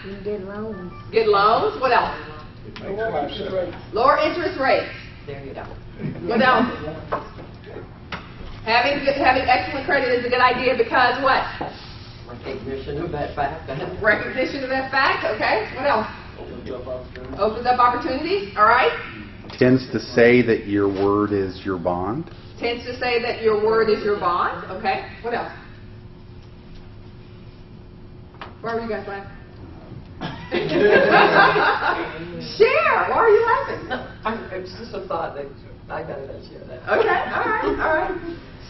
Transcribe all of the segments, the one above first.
You get loans. Get loans. What else? Lower interest rates. There you go. What else? Having excellent credit is a good idea because what? Recognition of that fact. Recognition of that fact. Okay. What else? Opens up opportunities. All right. Tends to say that your word is your bond. Tends to say that your word is your bond. Okay. What else? Why were you guys laughing? Share. Why are you laughing? It's just a thought that I got to share that. Okay. All right. All right.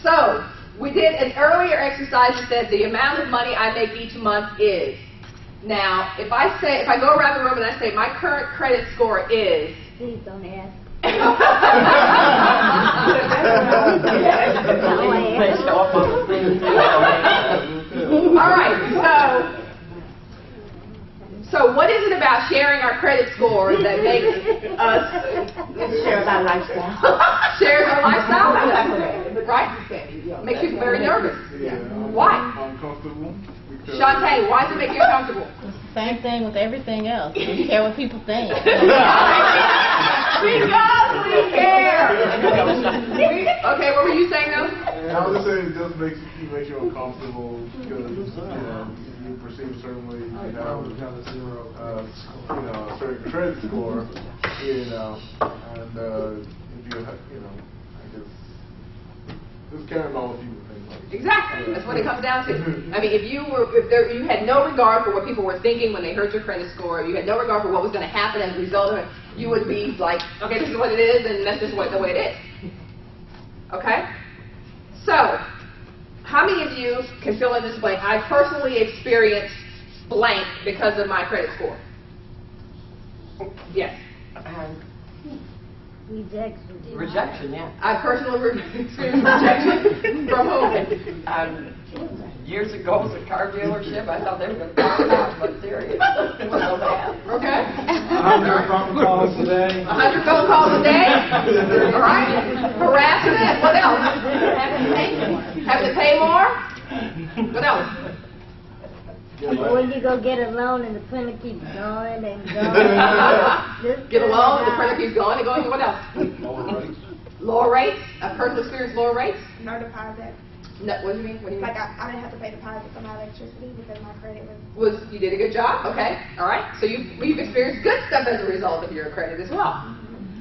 So we did an earlier exercise that said the amount of money I make each month is. Now, if I go around the room and I say my current credit score is. Please don't ask. All right. So what is it about sharing our credit score that makes us share our lifestyle? Share our lifestyle, right? Makes people very nervous. Why? Uncomfortable. Shantae, why does it make you uncomfortable? Same thing with everything else. You care what people think. Because we care. Okay, what were you saying though? I was just saying it just makes you uncomfortable because you perceive a certain way, a certain credit score, and if I guess just caring about what people think. Exactly. That's what it comes down to. I mean, if you had no regard for what people were thinking when they heard your credit score, you had no regard for what was going to happen as a result of it, you would be like, okay, this is what it is, and that's just the way it is. Okay? So, how many of you can fill in this blank? I personally experienced blank because of my credit score. Yes. Rejection, yeah. I personally experienced rejection from whom? Years ago, at a car dealership, I thought they were going to talk about my serious. It was so bad. Okay. 100 phone calls a day. 100 phone calls a day. All right. Harassment. What else? Having to pay more. What else? When you go get a loan and the printer keeps going and going. Get a loan, the printer keeps going and going. What else? Lower rates. A person experienced lower rates. No deposit. No, what do you mean? What do you mean? Like I didn't have to pay deposits on my electricity because my credit was. You did a good job. Okay. All right. So you've experienced good stuff as a result of your credit as well.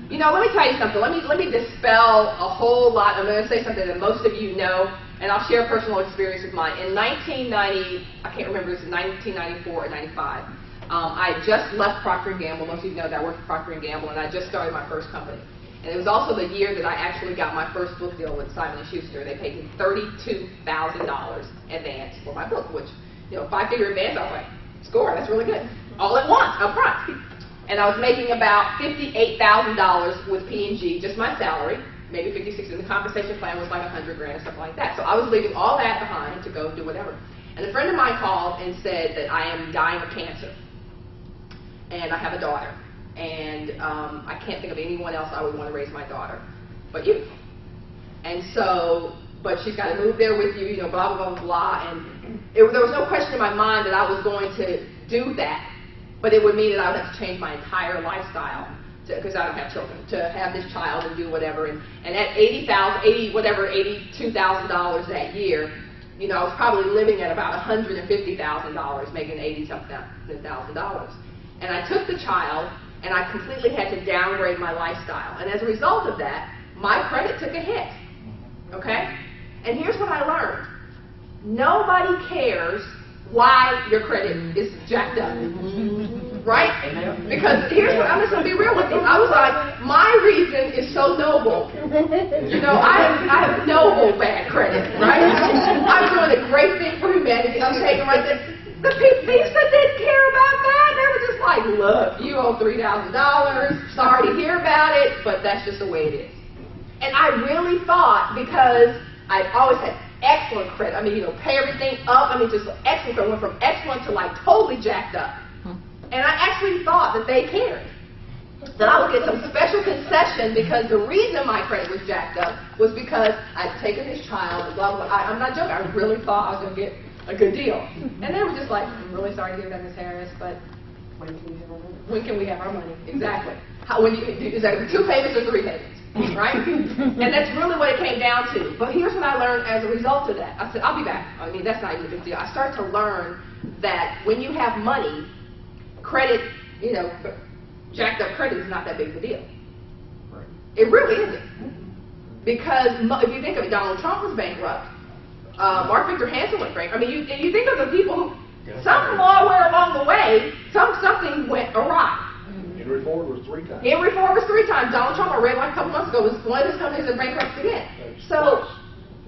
You know, let me tell you something. Let me dispel a whole lot. I'm going to say something that most of you know, and I'll share personal experience with mine. In 1990, I can't remember if it was 1994 or 95. I had just left Procter & Gamble. Most of you know that I worked for Procter & Gamble, and I just started my first company. And it was also the year that I actually got my first book deal with Simon & Schuster. They paid me $32,000 advance for my book, which, 5-figure advance, I was like, score, that's really good. All at once, up front. And I was making about $58,000 with P&G, just my salary, maybe 56, and the compensation plan was like $100,000 or something like that. So I was leaving all that behind to go do whatever. And a friend of mine called and said that I am dying of cancer, and I have a daughter. And I can't think of anyone else I would want to raise my daughter but you. And so, but she's got to move there with you, blah, blah, blah, blah. And there was no question in my mind that I was going to do that, but it would mean that I would have to change my entire lifestyle because I don't have children, to have this child and do whatever. And at $82,000 that year, I was probably living at about $150,000, making $80-something thousand. And I took the child, and I completely had to downgrade my lifestyle. And as a result of that, my credit took a hit. Okay? And here's what I learned. Nobody cares why your credit is jacked up. Right? Because here's what, I'm just going to be real with you. I was like, my reason is so noble. I have noble bad credit, right? I'm doing a great thing for humanity. I'm taking right there. The people that didn't care about that, they were just like, look, you owe $3,000. Sorry to hear about it, but that's just the way it is. And I really thought, because I always had excellent credit, pay everything up, just excellent credit, went from excellent to like totally jacked up. And I actually thought that they cared. That I would get some special concession because the reason my credit was jacked up was because I'd taken this child, and blah, blah, blah. I'm not joking, I really thought I was going to get a good deal. And they were just like, I'm really sorry to hear that, Ms. Harris, but When can we have our money? Exactly. Is that 2 payments or 3 payments? Right? And that's really what it came down to. But here's what I learned as a result of that. I said, I'll be back. I mean, that's not even a big deal. I started to learn that when you have money, credit, jacked up credit is not that big of a deal. It really isn't. Because if you think of it, Donald Trump was bankrupt. Mark Victor Hansen went bankrupt. I mean, you think of the people who, somewhere along the way, something went awry. Henry Ford was 3 times. Henry Ford was 3 times. Donald Trump, I read like a couple months ago, was one of his companies in bankruptcy again. So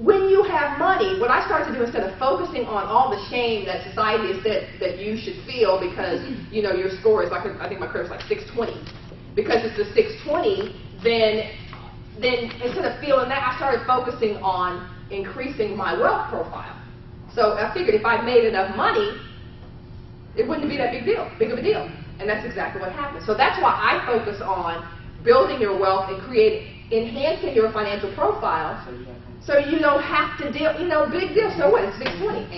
when you have money, what I started to do, instead of focusing on all the shame that society has said that you should feel because your score is like, I think my credit's like 620, because it's a 620, then instead of feeling that, I started focusing on increasing my wealth profile. So I figured if I made enough money, it wouldn't be that big of a deal. And that's exactly what happened. So that's why I focus on building your wealth and enhancing your financial profile, so you don't have to deal, big deal. So what? It's 620,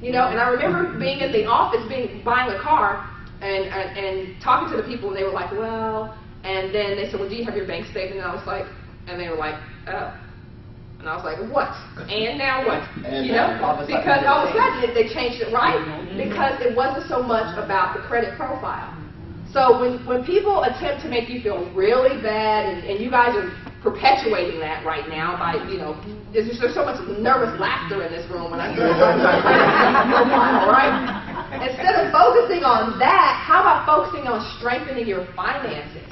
and I remember being in the office, buying a car, and talking to the people, and they were like, well, and then they said, well, do you have your bank statement? And I was like, and they were like, oh. And I was like, what? And now what? Because all of a sudden they changed it, right? Because it wasn't so much about the credit profile. So when people attempt to make you feel really bad, and you guys are perpetuating that right now by, there's so much nervous laughter in this room when I say profile, right? Instead of focusing on that, how about focusing on strengthening your finances?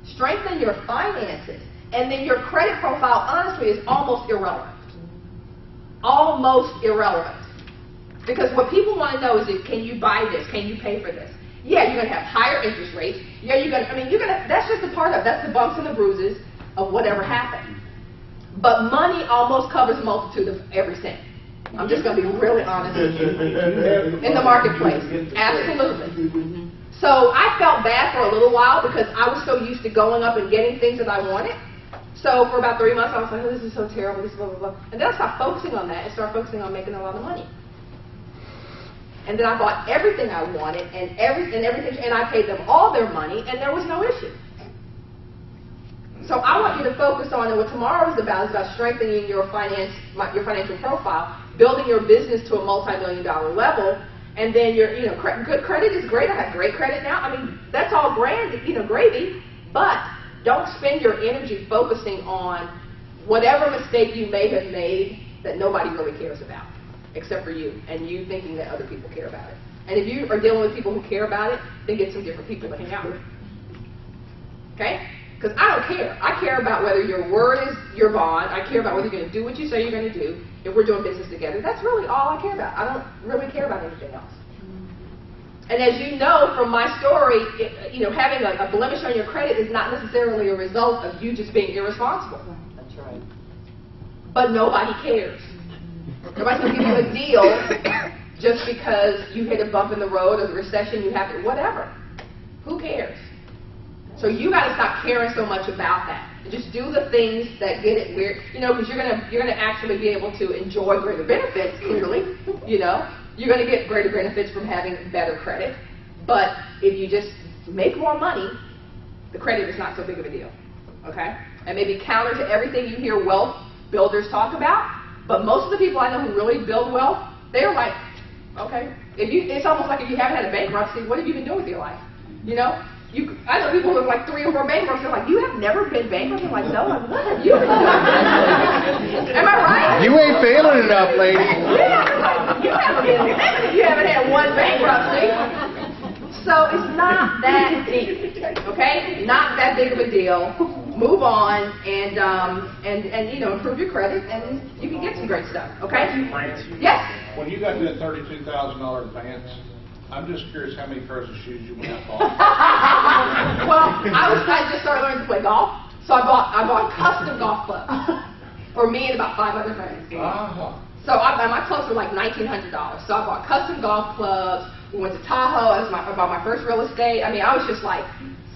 Strengthen your finances. And then your credit profile, honestly, is almost irrelevant. Almost irrelevant. Because what people want to know is, can you buy this? Can you pay for this? Yeah, you're going to have higher interest rates. Yeah, that's just a part of it. That's the bumps and the bruises of whatever happened. But money almost covers a multitude of every cent. I'm just going to be really honest with you. In the marketplace. Absolutely. So I felt bad for a little while because I was so used to going up and getting things that I wanted. So for about 3 months, I was like, oh, this is so terrible, this is blah, blah, blah. And then I stopped focusing on that and started focusing on making a lot of money. And then I bought everything I wanted and everything, and I paid them all their money, and there was no issue. So I want you to focus on, and what tomorrow is about strengthening your financial profile, building your business to a multi-million-dollar level, and then good credit is great. I have great credit now. I mean, that's all grand, gravy, but don't spend your energy focusing on whatever mistake you may have made that nobody really cares about, except for you, and you thinking that other people care about it. And if you are dealing with people who care about it, then get some different people to hang out with. Okay? Because I don't care. I care about whether your word is your bond. I care about whether you're going to do what you say you're going to do. If we're doing business together, that's really all I care about. I don't really care about anything else. And as you know from my story, having a blemish on your credit is not necessarily a result of you just being irresponsible. That's right. But nobody cares. Nobody's going to give you a deal just because you hit a bump in the road or the recession you have, whatever. Who cares? So you got to stop caring so much about that. Just do the things that get it weird, because you're gonna actually be able to enjoy greater benefits. Clearly, you're gonna get greater benefits from having better credit. But if you just make more money, the credit is not so big of a deal. Okay? And maybe counter to everything you hear wealth builders talk about. But most of the people I know who really build wealth, they're like, okay, it's almost like if you haven't had a bankruptcy, what have you been doing with your life? I know people who have like 3 or 4 bankruptcies. They're like, you have never been bankrupt? I'm like, no, what have you been doing? Am I right? You ain't failing enough, lady. Yeah, you haven't been if you haven't had one bankruptcy. So it's not that deep, okay? Not that big of a deal. Move on and improve your credit, and you can get some great stuff, okay? Yes? When you got that $32,000 advance, I'm just curious how many pairs of shoes you went out bought. Well, I just started learning to play golf, so I bought custom golf clubs for me and about 5 other friends. So my clubs were like $1,900. So I bought custom golf clubs. We went to Tahoe. I bought my first real estate. I mean, I was just like,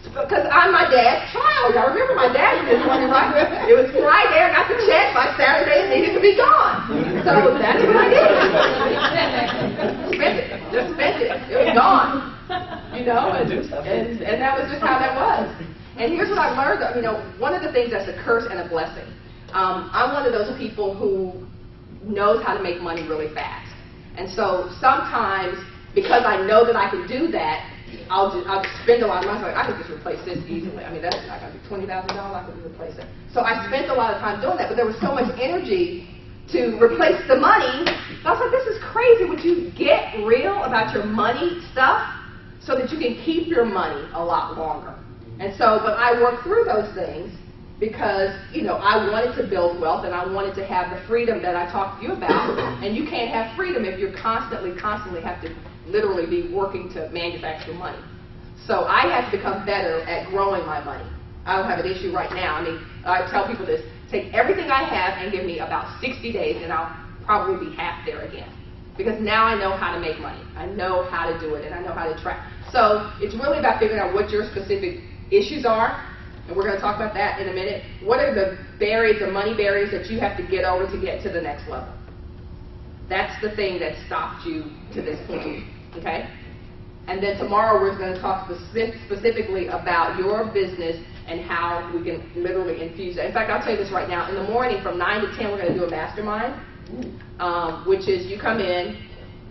because I'm my dad's child. I remember my dad was just wondering, right? It was Friday, I got the check. By Saturday, it needed to be gone. So that's what I did. Spent it. Just spent it. It was gone. you know, and that was just how that was. And here's what I learned, you know, one of the things that's a curse and a blessing. I'm one of those people who knows how to make money really fast. And so sometimes, because I know that I can do that, I'll spend a lot of money. Like, I could just replace this easily. I mean, that's not going to be $20,000. I could replace it. So I spent a lot of time doing that, but there was so much energy to replace the money. I was like, this is crazy. Would you get real about your money stuff so that you can keep your money a lot longer? And so, but I worked through those things because, you know, I wanted to build wealth and I wanted to have the freedom that I talked to you about. And you can't have freedom if you're constantly have to literally be working to manufacture money. So I had to become better at growing my money. I don't have an issue right now. I mean, I tell people this, take everything I have and give me about 60 days and I'll probably be half there again. Because now I know how to make money. I know how to do it and I know how to track. So it's really about figuring out what your specific issues are. And we're going to talk about that in a minute. What are the money barriers that you have to get over to get to the next level? That's the thing that stopped you to this point, okay? And then tomorrow we're going to talk specifically about your business and how we can literally infuse it. In fact, I'll tell you this right now. In the morning from 9 to 10, we're going to do a mastermind, which is you come in.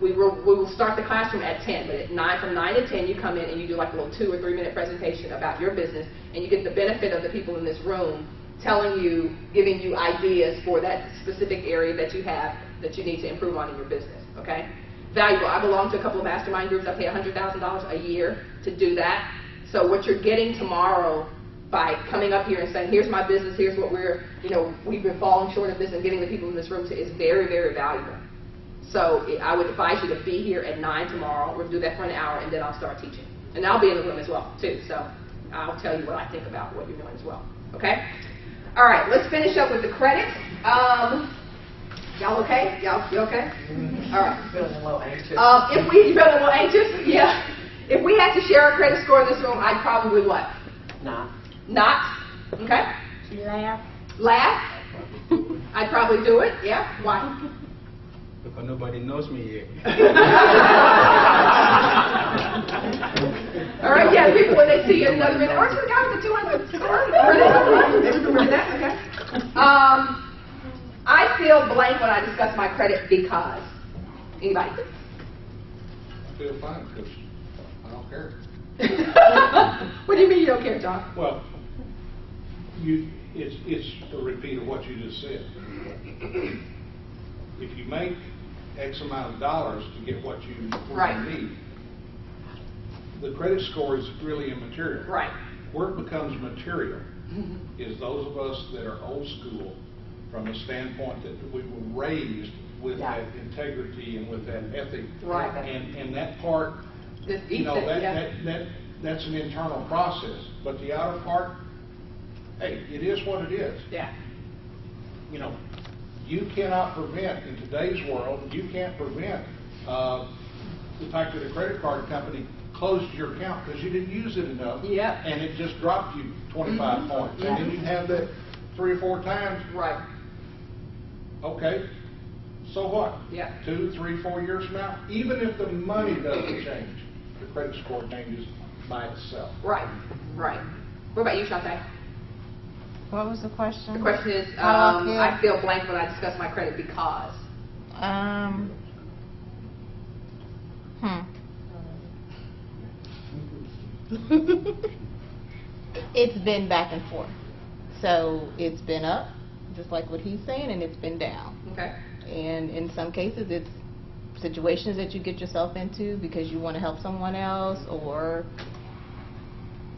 We will start the classroom at 10, but from 9 to 10, you come in and you do like a little 2 or 3 minute presentation about your business, and you get the benefit of the people in this room telling you, giving you ideas for that specific area that you have that you need to improve on in your business, okay? Valuable. I belong to a couple of mastermind groups. I pay $100,000 a year to do that. So what you're getting tomorrow by coming up here and saying, here's my business, here's what we've been falling short of this, and getting the people in this room to is very, very valuable. So I would advise you to be here at 9 tomorrow. We'll do that for an hour, and then I'll start teaching. And I'll be in the room as well, too. So I'll tell you what I think about what you're doing as well. Okay? All right, let's finish up with the credit. Y'all okay? Y'all okay? All right. Feeling a little anxious. You feeling a little anxious? Yeah. If we had to share a credit score in this room, I'd probably what? Not. Okay. Laugh. I'd probably do it. Yeah. Why? Because nobody knows me yet. All right. Yeah. People when they see you in another minute, or the guy with the 200 score. Remember that? Okay. I feel blank when I discuss my credit because. Anybody? I feel fine because I don't care. What do you mean you don't care, John? Well, it's a repeat of what you just said. If you make X amount of dollars to get what you need, the credit score is really immaterial. Right. Where it becomes material is those of us that are old school from the standpoint that we were raised with that integrity and with that ethic. Right. And that part, that's an internal process. But the outer part, hey, it is what it is. Yeah. You know, you cannot prevent, in today's world, you can't prevent the fact that a credit card company closed your account because you didn't use it enough. Yeah. And it just dropped you 25 points. Yeah. And then you have that 3 or 4 times. Right. Okay. So what? Yeah. 2, 3, 4 years from now, even if the money doesn't change, the credit score changes by itself. Right. Right. What about you, Shantae? What was the question? The question is, I feel blank when I discuss my credit because. It's been back and forth. So it's been up, just like what he's saying, and it's been down. Okay. And in some cases, it's situations that you get yourself into because you want to help someone else, or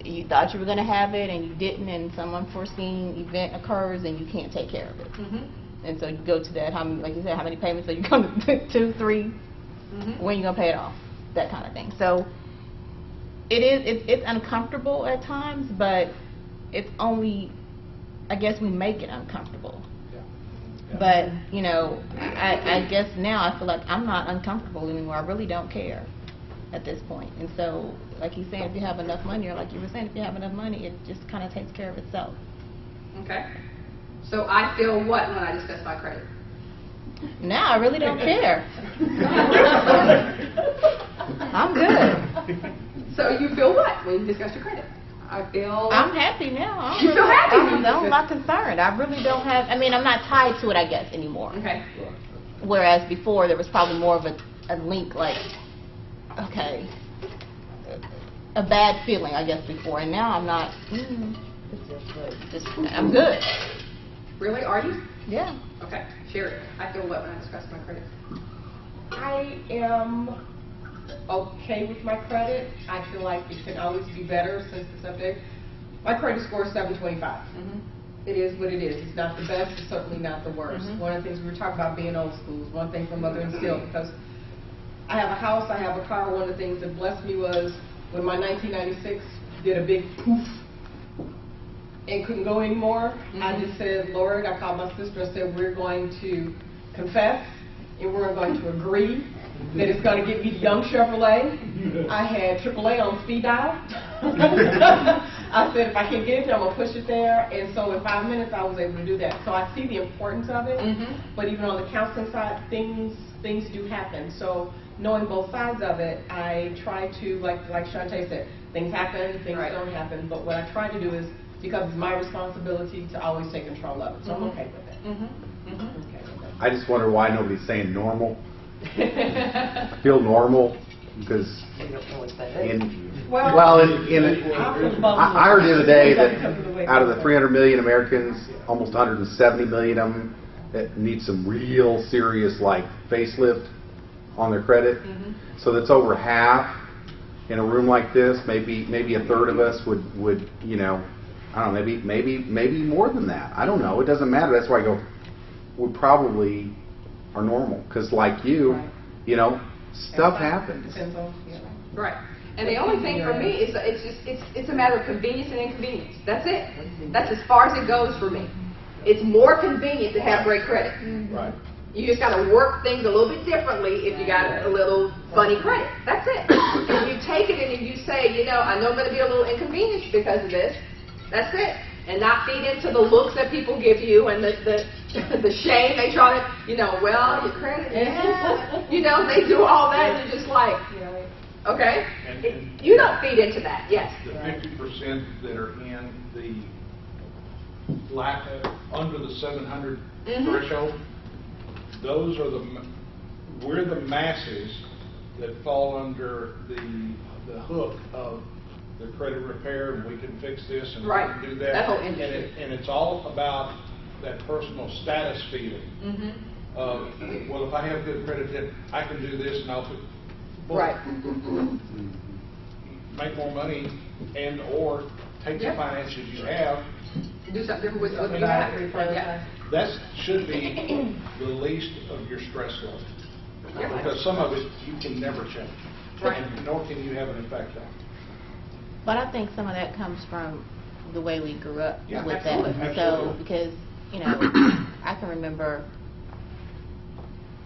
you thought you were going to have it and you didn't, and some unforeseen event occurs and you can't take care of it. And so you go to that, how many, like you said, how many payments are you going to 2, 3? When are you going to pay it off? That kind of thing. So it's uncomfortable at times, but it's only, I guess we make it uncomfortable. But, you know, I guess now I feel like I'm not uncomfortable anymore. I really don't care at this point. And so, like he's saying, if you have enough money, or like you were saying, if you have enough money, it just kind of takes care of itself. Okay. So I feel what when I discuss my credit? Now I really don't care. I'm good. So you feel what when you discuss your credit? I feel... I'm happy now. You feel happy? I'm not concerned. I really don't have, I mean, I'm not tied to it, I guess, anymore. Okay. Whereas before, there was probably more of a link, like, okay, a bad feeling, I guess, before. And now I'm not, I'm good. Really? Are you? Yeah. Okay. Share it. I feel what when I discuss my credit? I am okay with my credit. I feel like it can always be better since the subject. My credit score is 725. Mm-hmm. It is what it is. It's not the best, it's certainly not the worst. Mm-hmm. One of the things we were talking about being old school is one thing from Mother instilled, because I have a house, I have a car. One of the things that blessed me was when my 1996 did a big poof and couldn't go anymore, I just said, Lord, I called my sister, I said, we're going to confess and we're going to agree that it's going to get me the young Chevrolet. I had AAA on speed dial. I said, if I can get it there, I'm going to push it there. And so in 5 minutes, I was able to do that. So I see the importance of it. But even on the counseling side, things do happen. So knowing both sides of it, I try to, like Shantae said, things happen, things don't happen. But what I try to do is, because it's my responsibility to always take control of it. So I'm okay with it. Okay with it. I just wonder why nobody's saying normal. I feel normal because I heard the other day that out of the 300 million Americans, almost 170 million of them that need some real serious like facelift on their credit. So that's over half in a room like this. Maybe a third of us would you know, I don't know, maybe more than that. I don't know. It doesn't matter. That's why I go, we probably are normal because like you, you know, stuff happens. Right. And the only thing for me is it's a matter of convenience and inconvenience. That's it. That's as far as it goes for me. It's more convenient to have great credit. Right. You just got to work things a little bit differently if you got a little funny credit. That's it. If you take it and if you say, you know, I know I'm going to be a little inconvenienced because of this, that's it. And not feed into the looks that people give you and the shame they try to, you know, well, your credit, you know, they do all that and you're just like, okay, you don't feed into that, yes. The 50% that are in the under the 700 threshold, those are we're the masses that fall under the hook of the credit repair, and we can fix this and we can do that. That whole industry. And it's all about that personal status feeling of, well, if I have good credit, then I can do this and I'll do. Make more money and or take the finances you have. Do something different with what you have. That should be the least of your stress load. Because some of it you can never change. And nor can you have an effect on. But I think some of that comes from the way we grew up with absolutely. that. So, because, you know, I can remember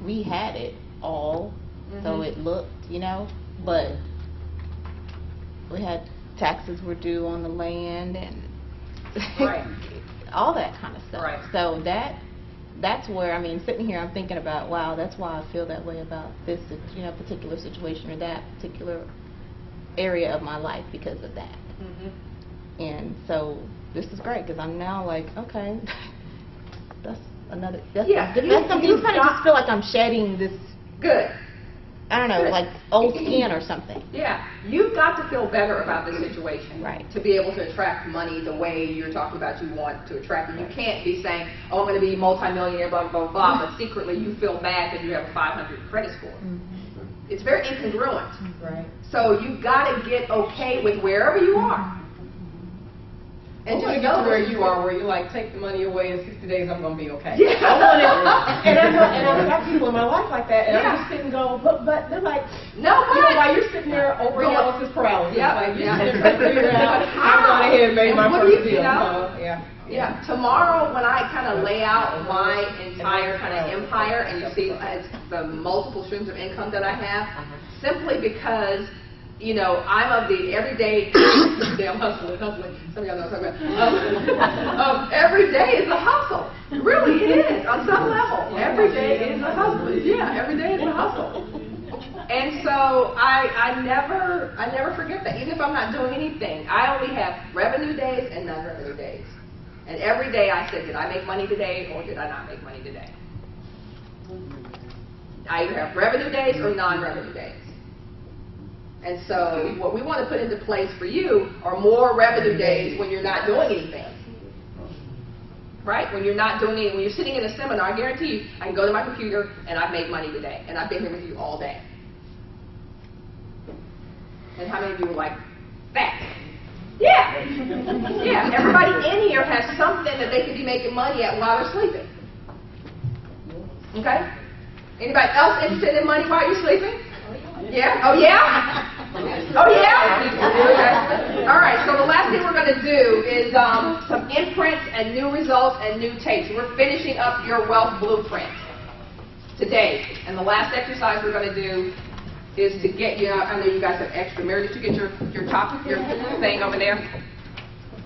we had it all, so it looked, you know, but we had taxes were due on the land and all that kind of stuff. So that's where, I mean, sitting here, I'm thinking about, wow, that's why I feel that way about this, you know, particular situation or that particular area of my life because of that. And so this is great because I'm now like, okay, that's another, that's something, you kind of just feel like I'm shedding this, I don't know, like old skin or something. Yeah, you've got to feel better about this situation to be able to attract money the way you're talking about you want to attract it. You can't be saying, oh, I'm going to be multimillionaire, blah, blah, blah, but secretly you feel bad because you have a 500 credit score. It's very incongruent. So you've got to get okay with wherever you are. And just go where you are, where you like, take the money away in 60 days, I'm going to be okay. And I've got people in my life like that, and I'm just sitting and go, but they're like, no, you know, while you're sitting there over analysis paralysis, like, you're sitting there trying to figure out, I've gone ahead and made my first deal. Yeah, tomorrow when I kind of lay out my entire kind of empire, and you see the multiple streams of income that I have, simply because, you know, I'm of the everyday, I'm hustling. Some of y'all know what I'm talking about. Every day is a hustle. Really, it is, on some level. Every day is a hustle. Yeah, every day is a hustle. And so I never forget that. Even if I'm not doing anything, I only have revenue days and non-revenue days. And every day I say, did I make money today or did I not make money today? I either have revenue days or non-revenue days. And so what we want to put into place for you are more revenue days when you're not doing anything. Right? When you're not doing anything, when you're sitting in a seminar, I guarantee you, I can go to my computer and I've made money today. And I've been here with you all day. And how many of you were like, that? Yeah. Yeah. Everybody in here has something that they could be making money at while they're sleeping. Okay? Anybody else interested in money while you're sleeping? Yeah? Oh, yeah? Oh, yeah? Okay. All right, so the last thing we're going to do is some imprints and new results and new tapes. We're finishing up your wealth blueprint today. And the last exercise we're going to do is to get you, I know you guys have extra. Mary, did you get your thing over there?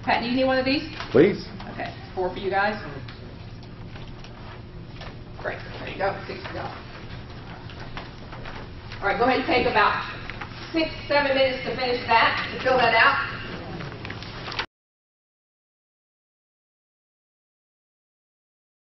Pat, do you need one of these? Please. Okay, 4 for you guys. Great, there you go, 6 to go. All right, go ahead and take about 6-7 minutes to finish that, to fill that out.